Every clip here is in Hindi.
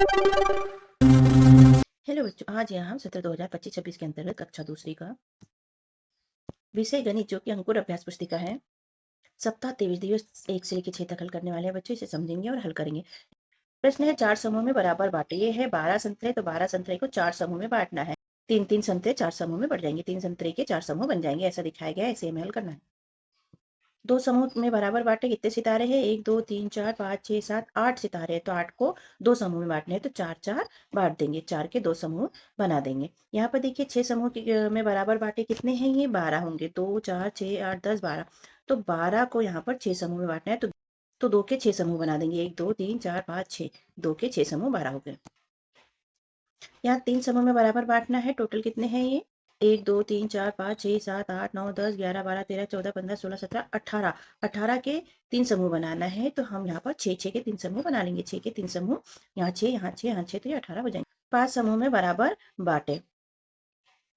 हेलो बच्चों, आज यहाँ हम सत्र 2025-26 के अंतर्गत कक्षा दूसरी का विषय गणित जो कि अंकुर अभ्यास पुस्तिका है, सप्ताह 23 दिवस 1 से लेकर 6 तक हल करने वाले हैं बच्चों। इसे समझेंगे और हल करेंगे। प्रश्न है 4 समूह में बराबर बांटे। ये है 12 संतरे, तो 12 संतरे को 4 समूह में बांटना है। 3-3 संतरे 4 समूह में बढ़ जाएंगे, 3 संतरे के 4 समूह बन जाएंगे, ऐसा दिखाया गया है। इसे हमें हल करना है। दो समूह में बराबर बांटे। कितने सितारे हैं? 1 2 3 4 5 6 7 8 सितारे हैं, तो 8 को दो समूह में बांटने हैं, तो 4 4 बांट देंगे, 4 के दो समूह बना देंगे। यहाँ पर देखिए 6 समूह में बराबर बांटे कितने हैं? ये 12 होंगे। 2 4 6 8 10 12, तो 12 को यहाँ पर 6 समूह में बांटना है, तो 2 के 6 समूह बना देंगे। 1 2 3 4 5 6, 2 के 6 समूह 12 हो गए। यहाँ 3 समूह में बराबर बांटना है। टोटल कितने हैं ये? 1 2 3 4 5 6 7 8 9 10 11 12 13 14 15 16 17 18, 18 के 3 समूह बनाना है, तो हम यहाँ पर 6 6 के 3 समूह बना लेंगे। 6 के 3 समूह, यहाँ 6 यहाँ 6 यहाँ 6, तो ये 18 हो जाएंगे। 5 समूह में बराबर बांटे।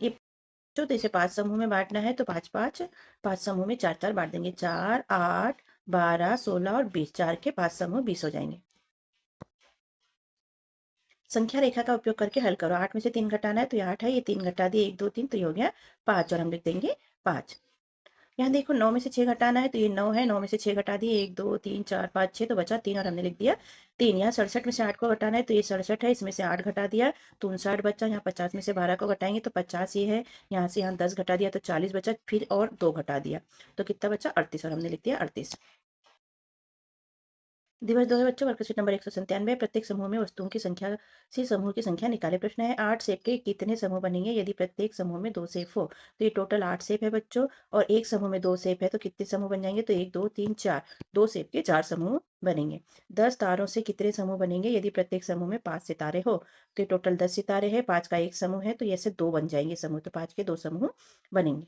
ये तो इसे 5 समूह में बांटना है, तो 5 5, 5 समूह में 4 4 बांट देंगे। 4 8 12 16 और 20, 4 के 5 समूह 20 हो जाएंगे। संख्या रेखा का उपयोग करके हल करो। 8 में से 3 घटाना है, तो ये 8 है, ये 3 घटा दिए, 1 2 3, तो ये हो गया 5, और हम लिख देंगे 5। यहाँ देखो 9 में से 6 घटाना है, तो ये 9 है, 9 में से 6 घटा दिए, 1 2 3 4 5 6, तो बचा 3, और हमने लिख दिया 3। यहाँ 67 में से 8 को घटाना है, तो ये 67 है, इसमें से 8 घटा दिया तो 59 बचा। यहाँ 50 में से 12 को घटाएंगे तो 50 ये है, यहाँ से यहाँ 10 घटा दिया तो 40 बचा, फिर और 2 घटा दिया तो कितना बचा? 38, और हमने लिख दिया 38। दिवस 2 है बच्चों। Worksheet number 197। प्रत्येक समूह में वस्तुओं की संख्या से समूह की संख्या निकाले। प्रश्न है 8 सेब के कितने समूह बनेंगे यदि प्रत्येक समूह में 2 सेब हो? तो ये टोटल 8 सेब है बच्चों, और एक समूह में 2 सेब है, तो कितने समूह बन जाएंगे? तो 1 2 3 4, 2 सेब के 4 समूह बनेंगे। 10 तारों से कितने समूह बनेंगे यदि प्रत्येक समूह में 5 सितारे हो? तो ये टोटल 10 सितारे है, 5 का एक समूह है, तो ऐसे 2 बन जाएंगे समूह, तो 5 के 2 समूह बनेंगे।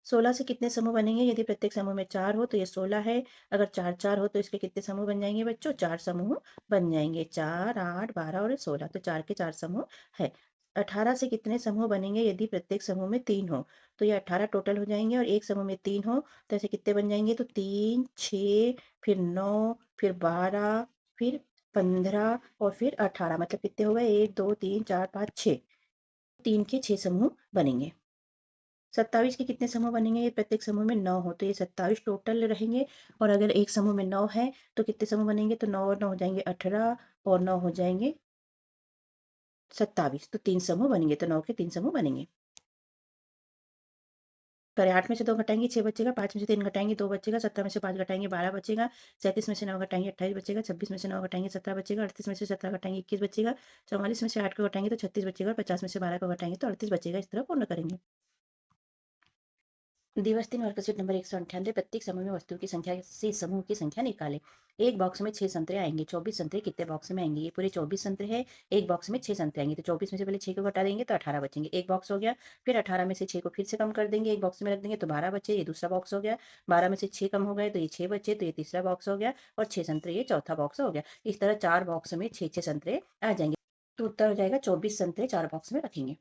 16 से कितने समूह बनेंगे यदि प्रत्येक समूह में 4 हो? तो ये 16 है। अगर 4 4 हो तो इसके कितने समूह बन जाएंगे बच्चों? 4 समूह बन जाएंगे। 4 8 12 और 16, तो 4 के 4 समूह है। 18 से कितने समूह बनेंगे यदि प्रत्येक समूह में 3 हो? तो ये 18 टोटल हो जाएंगे, और एक समूह में 3 हो तो ऐसे कितने बन जाएंगे? तो 3 6, फिर 9, फिर 12, फिर 15 और फिर 18, मतलब कितने हो गए? 1 2 3 4 5 6, 3 के 6 समूह बनेंगे। 27 के कितने समूह बनेंगे? ये प्रत्येक समूह में 9 हो, तो ये 27 टोटल रहेंगे। और अगर एक समूह में 9 है तो कितने समूह बनेंगे? तो 9 और 9 हो जाएंगे 18, और 9 हो जाएंगे 27, तो 3 समूह बनेंगे, तो 9 के 3 समूह बनेंगे। करें 8 में से 2 घटाएंगे 6 बचेगा, 5 में से 3 घटाएंगे 2 बचेगा, 17 में से 5 घटाएंगे 12 बचेगा, 37 में से 9 घटाएंगे 28 बचेगा, 26 में से 9 घटाएंगे 17 बचेगा, 38 में से 17 घटाएंगे 21 बचेगा, 44 में से 8 को घटाएंगे तो 36 बचेगा, और 50 में से 12 को घटाएंगे तो 38 बचेगा। इस तरह पूर्ण करेंगे। दिवस 3 वर्कशीट नंबर 198। प्रत्येक समूह में वस्तुओं की संख्या से समूह की संख्या निकाले। एक बॉक्स में 6 संतरे आएंगे। 24 संतरे कितने बॉक्स में आएंगे? ये पूरे 24 संतरे है, एक बॉक्स में 6 संतरे आएंगे, तो 24 में से पहले 6 को घटा देंगे तो 18 बचेंगे, एक बॉक्स हो गया। फिर 18 में से 6 को फिर से कम कर देंगे, एक बॉक्स में रख देंगे तो 12 बचे, ये दूसरा बॉक्स हो गया। 12 में से 6 कम हो गए तो ये 6 बचे, तो ये तीसरा बॉक्स हो गया, और 6 संतरे ये चौथा बॉक्स हो गया। इस तरह 4 बॉक्स में 6 संतरे आ जाएंगे, तो उत्तर हो जाएगा 24 संतरे 4 बॉक्स में रखेंगे।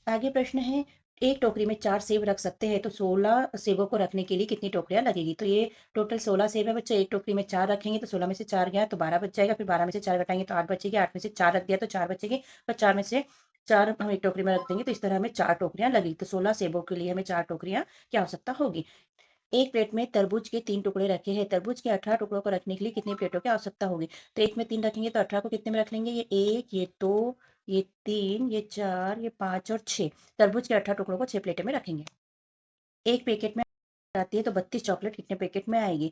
आगे प्रश्न है, एक टोकरी में 4 सेब रख सकते हैं, तो 16 सेबों को रखने के लिए कितनी टोकरियां लगेगी? तो ये टोटल 16 सेब है बच्चों। एक टोकरी में 4 रखेंगे तो 16 में से 4 गया तो 12 बच जाएगा, फिर 12 में से 4 घटाएंगे तो 8 बचेगी, 8 में से 4 रख दिया तो 4 बचेगी, और 4 में से 4 हम एक टोकरी में रख देंगे, तो इस तरह हमें 4 टोकरियां लगेगी। तो 16 सेबों के लिए हमें 4 टोकरियां की आवश्यकता होगी। एक प्लेट में तरबूज के 3 टुकड़े रखे हैं। तरबूज के 18 टुकड़ों को रखने के लिए कितनी प्लेटों की आवश्यकता होगी? तो एक में 3 रखेंगे तो 18 को कितने में रख लेंगे? ये 1, ये 2, ये 3, ये 4, ये 5 और 6। तरबूज के 18 टुकड़ों को 6 प्लेटों में रखेंगे। एक पैकेट में आती है, तो 32 चॉकलेट कितने पैकेट में आएगी?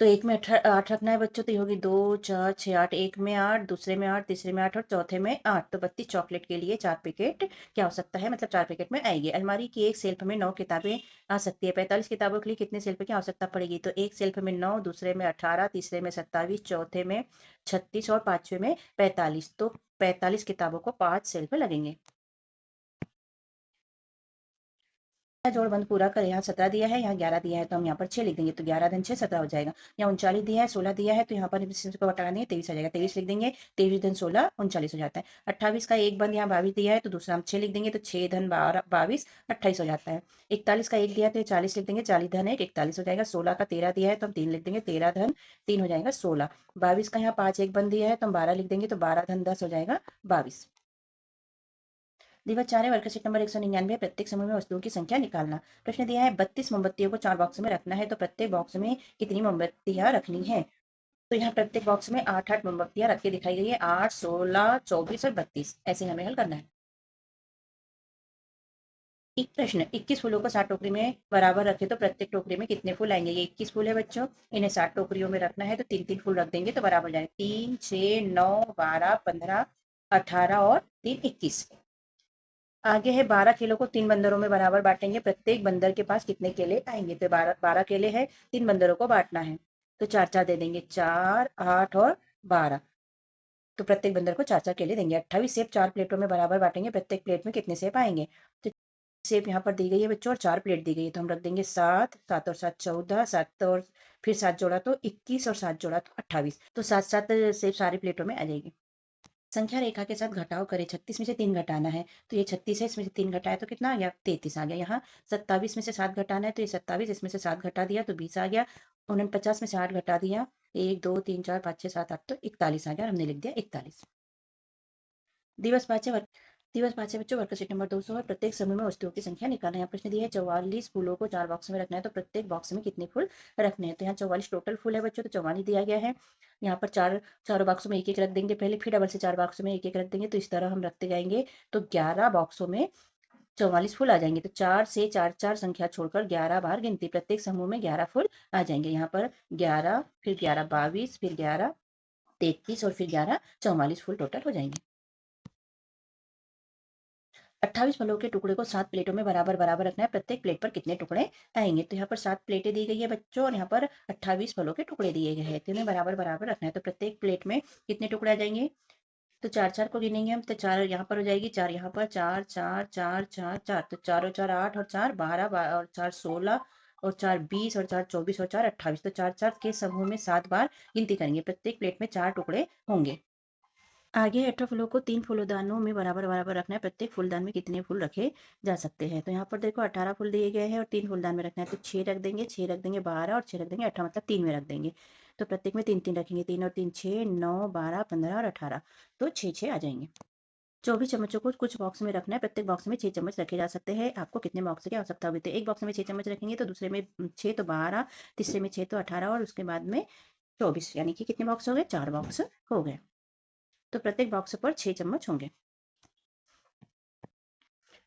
तो एक में 8 रखना है बच्चों, तो ये होगी 2 4 6 8, एक में 8, दूसरे में 8, तीसरे में 8 और चौथे में 8, तो 32 चॉकलेट के लिए 4 पैकेट की आवश्यकता है, मतलब 4 पैकेट में आएगी। अलमारी की एक सेल्फ में 9 किताबें आ सकती है। 45 किताबों के लिए कितने सेल्फ की आवश्यकता पड़ेगी? तो एक सेल्फ में 9, दूसरे में 18, तीसरे में 27, चौथे में 36 और पांचवे में 45, तो 45 किताबों को 5 सेल्फ लगेंगे। जोड़बंद पूरा करें। यहाँ 17 दिया है, यहाँ 11 दिया है, तो हम यहाँ पर 6 लिख देंगे, तो 11 धन 6 17 हो जाएगा। यहाँ 39 दिया है, 16 दिया है, तो यहाँ पर इसको घटा देंगे, 23 आ जाएगा, 23 लिख देंगे, 23 धन 16 39 हो जाता है। 28 का एक बंद यहाँ 22 दिया है, तो दूसरा हम 6 लिख देंगे, तो 6 धन 12 22 28 हो जाता है। 41 का एक दिया है, तो 40 लिख देंगे, 40 धन 1 41 हो जाएगा। 16 का 13 दिया है, तो हम 3 लिख देंगे, 13 धन 3 हो जाएगा 16। 22 का यहाँ 5 एक बंद दिया है, तो हम 12 लिख देंगे, तो 12 धन 10 हो जाएगा 22। दिवस 4 है, वर्कशीट नंबर 199, प्रत्येक समूह में वस्तुओं की संख्या निकालना। प्रश्न दिया है 32 मोमबत्तियों को 4 बॉक्स में रखना है, तो प्रत्येक बॉक्स में कितनी मोमबत्तियां रखनी है। तो यहाँ प्रत्येक बॉक्स में 8 मोमबत्तियां रख के दिखाई गई है, 8 16 24 और 32, ऐसे हमें हल करना है। एक प्रश्न 21 फूलों को 60 टोकरी में बराबर रखे तो प्रत्येक टोकरी में कितने फूल आएंगे। ये 21 फूल है बच्चों, इन्हें 60 टोकरियों में रखना है, तो 3 3 फूल रख देंगे तो बराबर जाएंगे। 3 6 9 12 15 18 और 3 21। आगे है 12 केलों को 3 बंदरों में बराबर बांटेंगे, प्रत्येक बंदर के पास कितने केले आएंगे। तो 12 केले हैं, 3 बंदरों को बांटना है, तो 4 4 दे देंगे, 4 8 और 12, तो प्रत्येक बंदर को 4 4 केले देंगे। 28 सेब 4 प्लेटों में बराबर बांटेंगे, प्रत्येक प्लेट में कितने सेब आएंगे। तो सेब यहाँ पर दी गई है बच्चों, और 4 प्लेट दी गई है, तो हम रख देंगे 7 7 और 7 14, 7 और फिर 7 जोड़ा तो 21 और 7 जोड़ा तो 28, तो 7 7 सेब सारी प्लेटों में आ जाएगी। संख्या रेखा के साथ घटाव करें। 36 में से 3 घटाना है, तो ये 36 है, इसमें से 3 घटाए तो कितना आ गया, 33 आ गया। यहाँ 27 में से 7 घटाना है, तो ये 27, इसमें से 7 घटा दिया तो 20 आ गया। 49 में से 8 घटा दिया, 1 2 3 4 5 6 7 8, तो 41 आ गया, और हमने लिख दिया 41। दिवस 5 दिवस 5 बच्चों, वर्कशीट नंबर 200 है, प्रत्येक समूह में वस्तुओं की संख्या निकालना है। यहाँ प्रश्न दिया है 44 फूलों को 4 बॉक्स में रखना है, तो प्रत्येक बॉक्स में कितने फूल रखने हैं। तो यहाँ 44 टोटल फूल है बच्चों, तो 44 दिया गया है। यहाँ पर चारों बॉक्सों में एक एक रख देंगे पहले, फिर डबल से 4 बॉक्सों में एक एक रख देंगे, तो इस तरह हम रखते जाएंगे, तो 11 बॉक्सों में 44 फूल आ जाएंगे। तो 4 से 4 4 संख्या छोड़कर 11 बार गिनती, प्रत्येक समूह में 11 फूल आ जाएंगे। यहाँ पर 11 फिर 11 22 फिर 11 33 और फिर 11 44 फूल टोटल हो जाएंगे। 28 फलों के टुकड़े को 7 प्लेटों में बराबर बराबर रखना है, प्रत्येक प्लेट पर कितने टुकड़े आएंगे। तो यहाँ पर 7 प्लेटें दी गई है बच्चों, और यहाँ पर 28 फलों के टुकड़े दिए गए हैं, तो इन्हें बराबर बराबर रखना है, तो प्रत्येक प्लेट में कितने टुकड़े आ जाएंगे। तो 4 4 को गिनेंगे हम, तो 4 यहाँ पर हो जाएगी, 4 यहाँ पर, 4 4 4 4 4, तो 4 और 4 8 और 4 12 और 4 16 और 4 20 और 4 24 और 4 28, तो 4 4 के समूह में 7 बार गिनती करेंगे, प्रत्येक प्लेट में 4 टुकड़े होंगे। आगे 18 फूलों को 3 फूलदानों में बराबर बराबर रखना है, प्रत्येक फूलदान में कितने फूल रखे जा सकते हैं। तो यहाँ पर देखो 18 फूल दिए गए हैं और 3 फूलदान में रखना है, तो 6 रख देंगे, 6 रख देंगे 12 और 6 रख देंगे 18, मतलब 3 में रख देंगे, तो प्रत्येक में 3 3 रखेंगे, 3 और 3 6 9 12 15 और 18, तो 6 6 आ जाएंगे। 24 चम्मचों को कुछ बॉक्स में रखना है, प्रत्येक बॉक्स में 6 चम्मच रखे जा सकते हैं। आपको कितने बॉक्स की आवश्यकता होगी। तो एक बॉक्स में 6 चम्मच रखेंगे, तो दूसरे में 6 तो 12, तीसरे में 6 तो 18 और उसके बाद में 24, यानी कि कितने बॉक्स हो गए, 4 बॉक्स हो गए। तो प्रत्येक बॉक्स पर 6 चम्मच होंगे।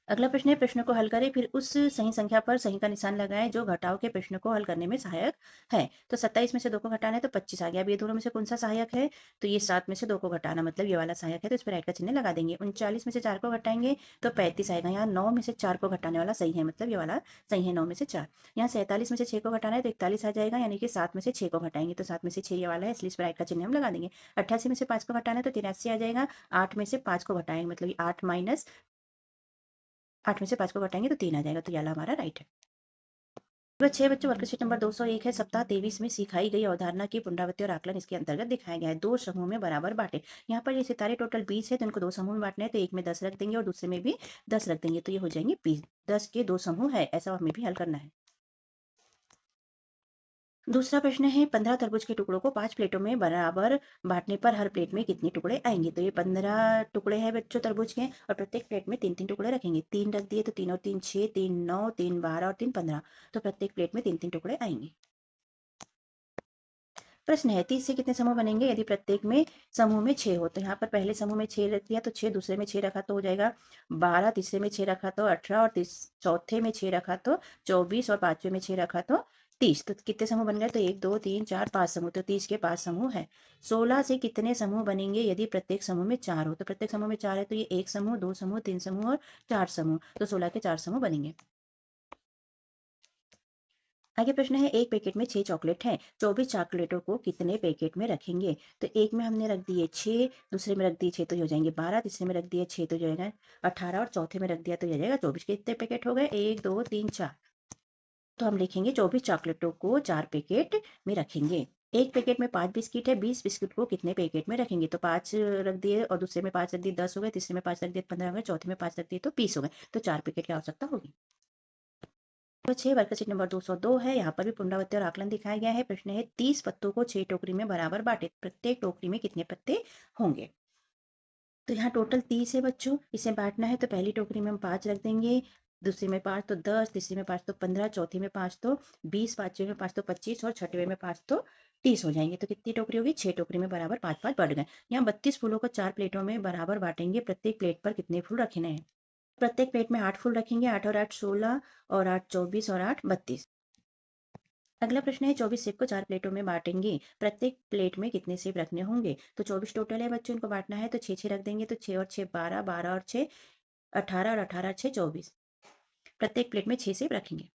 अगला प्रश्न है, प्रश्न को हल करें फिर उस सही संख्या पर सही का निशान लगाएं जो घटाव के प्रश्न को हल करने में सहायक है। तो 27 में से 2 को घटाना है, तो 25 आ गया। अब ये दोनों में से कौन सा सहायक है, तो ये 7 में से 2 को घटाना, मतलब ये वाला सहायक है, तो इस पर राइट का चिन्ह लगा देंगे। 39 में से 4 को घटाएंगे तो 35 आएगा। यहाँ 9 में से 4 को घटाने वाला सही है, मतलब ये वाला सही है, 9 में से 4। यहाँ 47 में से 6 को घटाना है, तो 41 आ जाएगा, यानी कि 7 में से 6 को घटाएंगे, तो 7 में से 6 ये वाला है, इसलिए इस पर राइट का चिन्ह हम लगा देंगे। 88 में से 5 को घटाना है, तो 83 आ जाएगा। 8 में से 5 को घटाएंगे, मतलब 8 माइनस 8 में से 5 को घटाएंगे तो 3 आ जाएगा, तो ये वाला हमारा राइट है। नंबर 6 बच्चों, वर्कशीट नंबर 201 है। सप्ताह 23 में सिखाई गई अवधारणा की पुनरावृत्ति और आकलन इसके अंतर्गत दिखाया गया है। 2 समूह में बराबर बांटे। यहाँ पर ये सितारे टोटल 20 है, तो इनको 2 समूह में बांटना है, तो एक में 10 रख देंगे और दूसरे में भी 10 रख देंगे, तो ये हो जाएंगे 20। 10 के 2 समूह है, ऐसा हमें भी हल करना है। दूसरा प्रश्न है, 15 तरबूज के टुकड़ों को 5 प्लेटों में बराबर बांटने पर हर प्लेट में कितने टुकड़े आएंगे। तो ये 15 टुकड़े हैं बच्चों तरबूज के, और प्रत्येक प्लेट में 3 3 टुकड़े रखेंगे। 3 रख दिए, तो 3 और 3 6, 3 9, 3 12 और 3 15, तो प्रत्येक प्लेट में 3 3 टुकड़े आएंगे। प्रश्न है, 30 से कितने समूह बनेंगे यदि प्रत्येक में समूह में 6 हो। तो यहाँ पर पहले समूह में 6 रख दिया, तो 6 दूसरे में 6 रखा तो हो जाएगा 12, तीसरे में 6 रखा तो 18 और चौथे में 6 रखा तो 24 और पांचवे में 6 रखा तो 30, तो कितने समूह बन गए, तो 1 2 3 4 5 समूह, तो 30 के 5 समूह है। 16 से कितने समूह बनेंगे यदि प्रत्येक समूह में 4 हो। तो प्रत्येक समूह में 4 है, तो ये 1 समूह 2 समूह 3 समूह और 4 समूह, तो 16 के 4 समूह बनेंगे। आगे प्रश्न है, एक पैकेट में 6 चॉकलेट हैं, 24 चॉकलेटों को कितने पैकेट में रखेंगे? तो एक में हमने रख दिए 6, दूसरे में रख दिए 6 तो ये हो जाएंगे 12, तीसरे में रख दिए 6 तो जो है 18 और चौथे में रख दिया तो ये हो जाएगा 24 के कितने पैकेट हो गए? 1 2 3 4। तो हम लिखेंगे 24 चॉकलेटों को 4 पैकेट में रखेंगे। एक पैकेट में 5 बिस्किट है, 20 बिस्किट को कितने पैकेट में रखेंगे? तो 5 रख दिए और दूसरे में 5 रख दिए 10 हो गए, तीसरे में 5 रख दिए 15 हो गए, चौथे में 5 रख दिए तो 20 हो गए। तो 4 पैकेट की आवश्यकता होगी। तो 6 वर्कशीट नंबर 202 है। यहाँ पर भी पुनरावृत्ति और आकलन दिखाया गया है। प्रश्न है, 30 पत्तों को 6 टोकरी में बराबर बांटे, प्रत्येक टोकरी में कितने पत्ते होंगे? तो यहाँ टोटल 30 है बच्चों, इसे बांटना है तो पहली टोकरी में हम 5 रख देंगे, दूसरी में 5 तो 10, तीसरी में 5 तो 15, चौथी में 5 तो 20, पांचवी में 5 तो 25 और छठवें में 5 तो 30 हो जाएंगे। तो कितनी टोकरी होगी? 6 टोकरी में बराबर 5 बढ़ गए। यहाँ 32 फूलों को 4 प्लेटों में बराबर बांटेंगे, प्रत्येक प्लेट पर कितने फूल रखने हैं? प्रत्येक प्लेट में 8 फूल रखेंगे, 8 और 8 16 और 8 24 और 8 32। अगला प्रश्न है, 24 सेब को 4 प्लेटों में बांटेंगे, प्रत्येक प्लेट में कितने सेब रखने होंगे? तो 24 टोटल है बच्चों, इनको बांटना है तो 6 रख देंगे, तो 6 और 6 12, 12 और 6 18 और 18 6 24। प्रत्येक प्लेट में 6 सेब रखेंगे।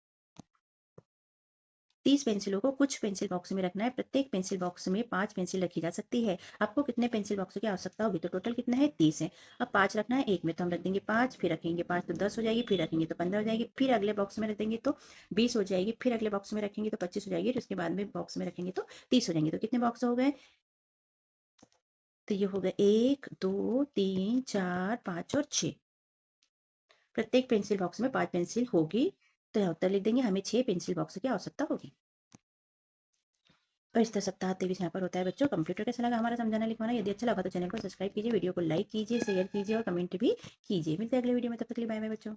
30 पेंसिलों को कुछ पेंसिल बॉक्स में रखना है, प्रत्येक पेंसिल बॉक्स में 5 पेंसिल रखी जा सकती है। आपको कितने पेंसिल बॉक्स की आवश्यकता होगी? तो टोटल कितना है? 30 है। अब 5 रखना है एक में, तो हम रख देंगे 5, फिर रखेंगे 5 तो 10 हो जाएगी, फिर रखेंगे तो 15 हो जाएगी, फिर अगले बॉक्स में रख देंगे तो 20 हो जाएगी, फिर अगले बॉक्स में रखेंगे तो 25 हो जाएगी, और उसके बाद में बॉक्स में रखेंगे तो 30 हो जाएंगे। तो कितने बॉक्स हो गए? तो ये हो गए 1 2 3 4 5 और 6। प्रत्येक पेंसिल बॉक्स में 5 पेंसिल होगी। तो यहाँ उत्तर लिख देंगे, हमें 6 पेंसिल बॉक्स की आवश्यकता होगी। और इस तरह सप्ताह 23 यहाँ पर होता है बच्चों। कंप्यूटर कैसा लगा हमारा समझाना लिखवाना? यदि अच्छा लगा तो चैनल को सब्सक्राइब कीजिए, वीडियो को लाइक कीजिए, शेयर कीजिए और कमेंट भी कीजिए। मिलते हैं अगले वीडियो में, तब तक के लिए बाय बाय बच्चों।